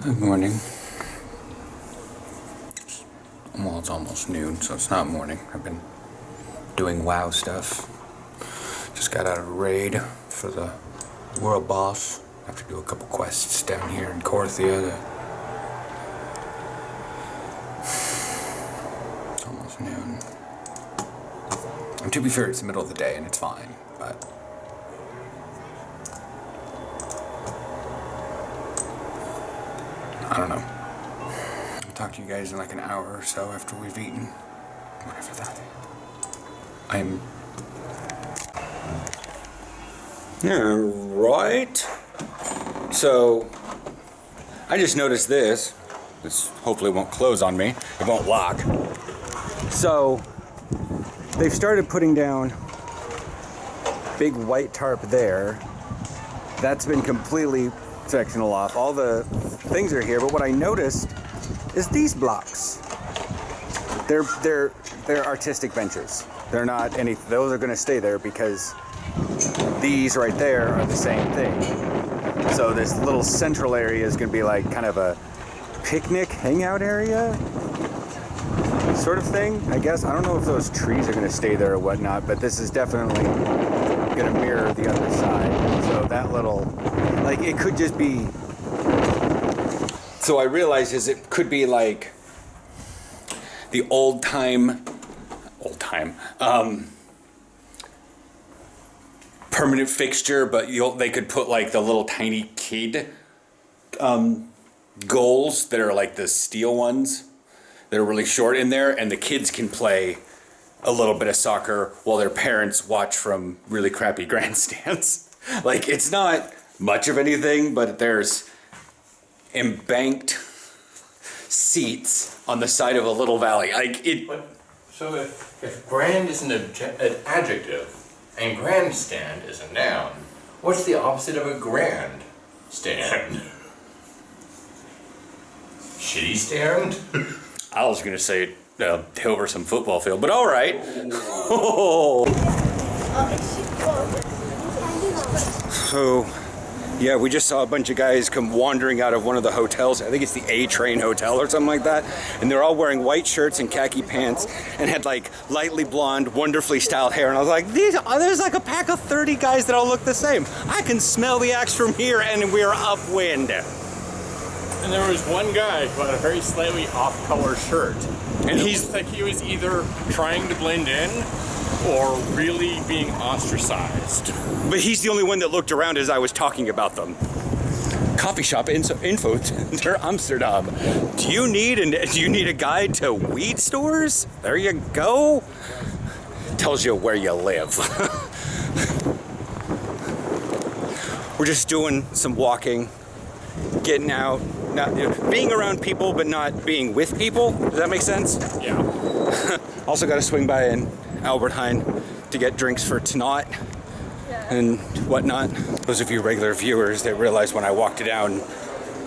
Good morning. Well, it's almost noon, so it's not morning. I've been doing WoW stuff. Just got out of a raid for the world boss. I have to do a couple quests down here in Korthia. It's almost noon. And to be fair, it's the middle of the day and it's fine, but I don't know. I'll talk to you guys in like an hour or so after we've eaten. Whatever that. Right. So, I just noticed this. This hopefully won't close on me. It won't lock. So, they've started putting down big white tarp there. That's been completely sectional off. All the things are here, but what I noticed is these blocks. They're artistic benches. They're not any. Those are going to stay there because these right there are the same thing. So this little central area is going to be like kind of a picnic hangout area sort of thing, I guess. I don't know if those trees are going to stay there or whatnot, but this is definitely going to mirror the other side. So that little, like, it could just be. So I realize it could be like the old time permanent fixture, but they could put like the little tiny kid goals that are like the steel ones that are really short in there, and the kids can play a little bit of soccer while their parents watch from really crappy grandstands. Like, it's not much of anything, but there's embanked seats on the side of a little valley. Like it. So if grand is an adjective and grandstand is a noun, what's the opposite of a grand stand? Shitty stand? I was gonna say over some football field, but all right. So, yeah, we just saw a bunch of guys come wandering out of one of the hotels. I think it's the A-Train Hotel or something like that. And they're all wearing white shirts and khaki pants and had like lightly blonde, wonderfully styled hair. And I was like, there's like a pack of 30 guys that all look the same. I can smell the axe from here and we're upwind. And there was one guy who had a very slightly off-color shirt. And he's like he was either trying to blend in or really being ostracized. But he's the only one that looked around as I was talking about them. Coffee shop info to Amsterdam. Do you need a guide to weed stores? There you go. Tells you where you live. We're just doing some walking, getting out, being around people, but not being with people. Does that make sense? Yeah. Also got to swing by in Albert Heijn to get drinks for tonight and whatnot. Those of you regular viewers that realized when I walked down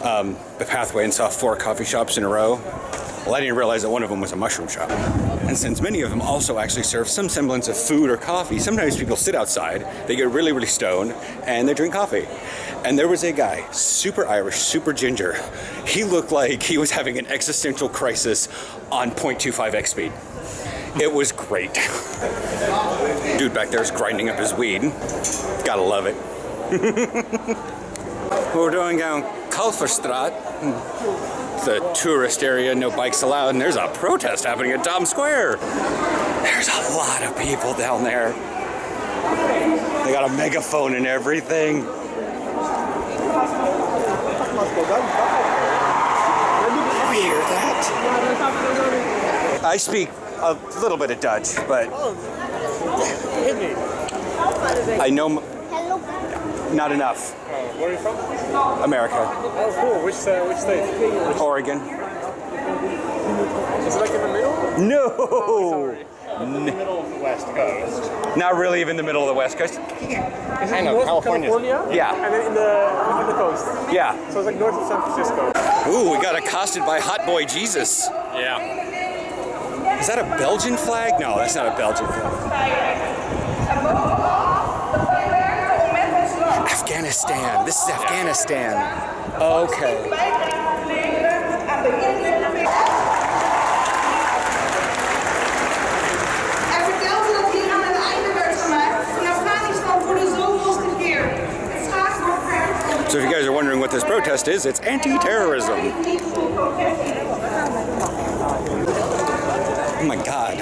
the pathway and saw 4 coffee shops in a row, well, I didn't realize that one of them was a mushroom shop. And since many of them also actually serve some semblance of food or coffee, sometimes people sit outside, they get really, really stoned, and they drink coffee. And there was a guy, super Irish, super ginger. He looked like he was having an existential crisis on 0.25x speed. It was great. Dude back there is grinding up his weed. Gotta love it. We're going down Kalverstraat, the tourist area, no bikes allowed, and there's a protest happening at Times Square. There's a lot of people down there. They got a megaphone and everything. You hear that? I speak a little bit of Dutch, but I know not enough. Where are you from? America. Oh, cool. Which state? Oregon. Is it like in the middle? No. Sorry. In the middle of the West Coast. Not really even the middle of the West Coast. Is it north of California? Yeah. And then in the coast? Yeah. So it's like north of San Francisco. Ooh, we got accosted by Hot Boy Jesus. Yeah. Is that a Belgian flag? No, that's not a Belgian flag. Afghanistan. This is Afghanistan. Okay. So if you guys are wondering what this protest is, it's anti-terrorism. Oh my God.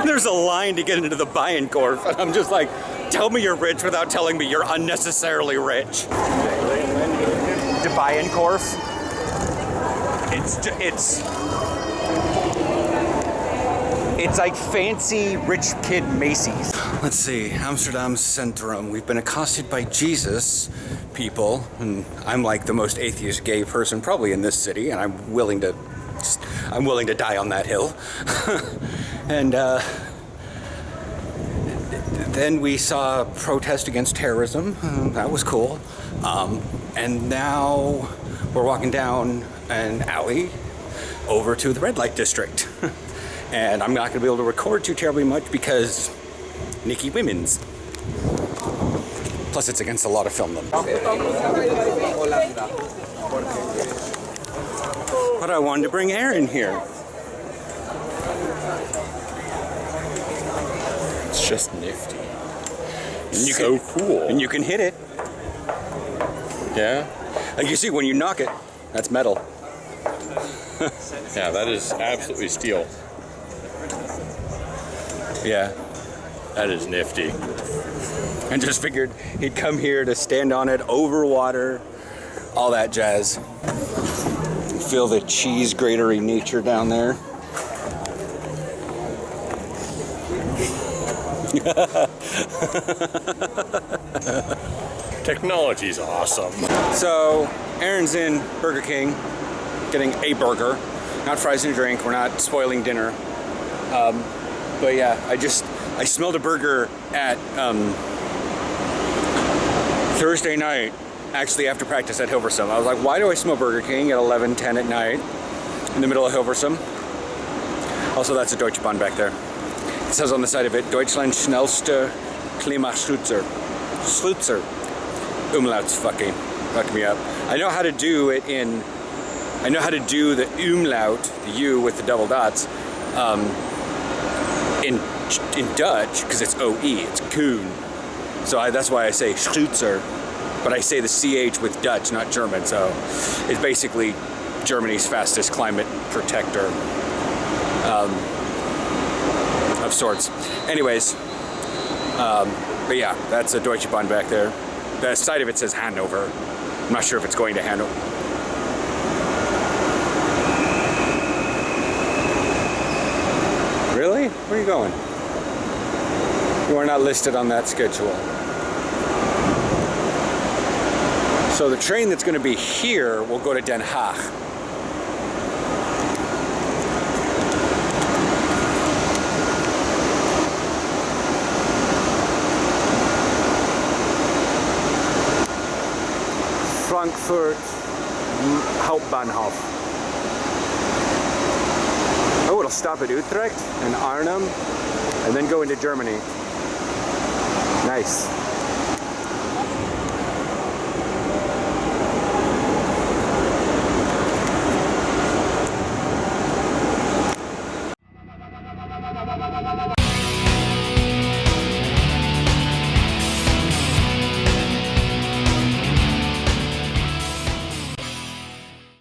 There's a line to get into the Bijenkorf, and I'm just like, tell me you're rich without telling me you're unnecessarily rich. The Bijenkorf. It's like fancy rich kid Macy's. Let's see, Amsterdam's centrum. We've been accosted by Jesus people, and I'm like the most atheist gay person probably in this city, and I'm willing to die on that hill. And then we saw a protest against terrorism. That was cool. And now we're walking down an alley over to the red light district. And I'm not going to be able to record too terribly much because Nikki Women's. Plus it's against the law to film them. But I wanted to bring Aaron here. It's just nifty. And So cool. And you can hit it. Yeah? Like you see, when you knock it, that's metal. Yeah, that is absolutely steel. Yeah. That is nifty. And just figured he'd come here to stand on it over water, all that jazz. Feel the cheese gratery nature down there. Technology's awesome. So Aaron's in Burger King, getting a burger, not fries and a drink. We're not spoiling dinner. But yeah, I smelled a burger at Thursday night, actually after practice at Hilversum. I was like, why do I smell Burger King at 11:10 at night in the middle of Hilversum? Also, that's a Deutsche Bahn back there. It says on the side of it, Deutschland schnellste Klimaschutzer. Schlutzer. Umlaut's fuck me up. I know how to do the umlaut, the U with the double dots, in Dutch, because it's OE, it's Koen. So that's why I say Schlutzer, but I say the CH with Dutch, not German, so it's basically Germany's fastest climate protector of sorts. Anyways, but yeah, that's a Deutsche Bahn back there. The side of it says Hanover. I'm not sure if it's going to Hanover. Really? Where are you going? You are not listed on that schedule. So the train that's going to be here will go to Den Haag. Frankfurt Hauptbahnhof. Oh, it'll stop at Utrecht and Arnhem and then go into Germany. Nice.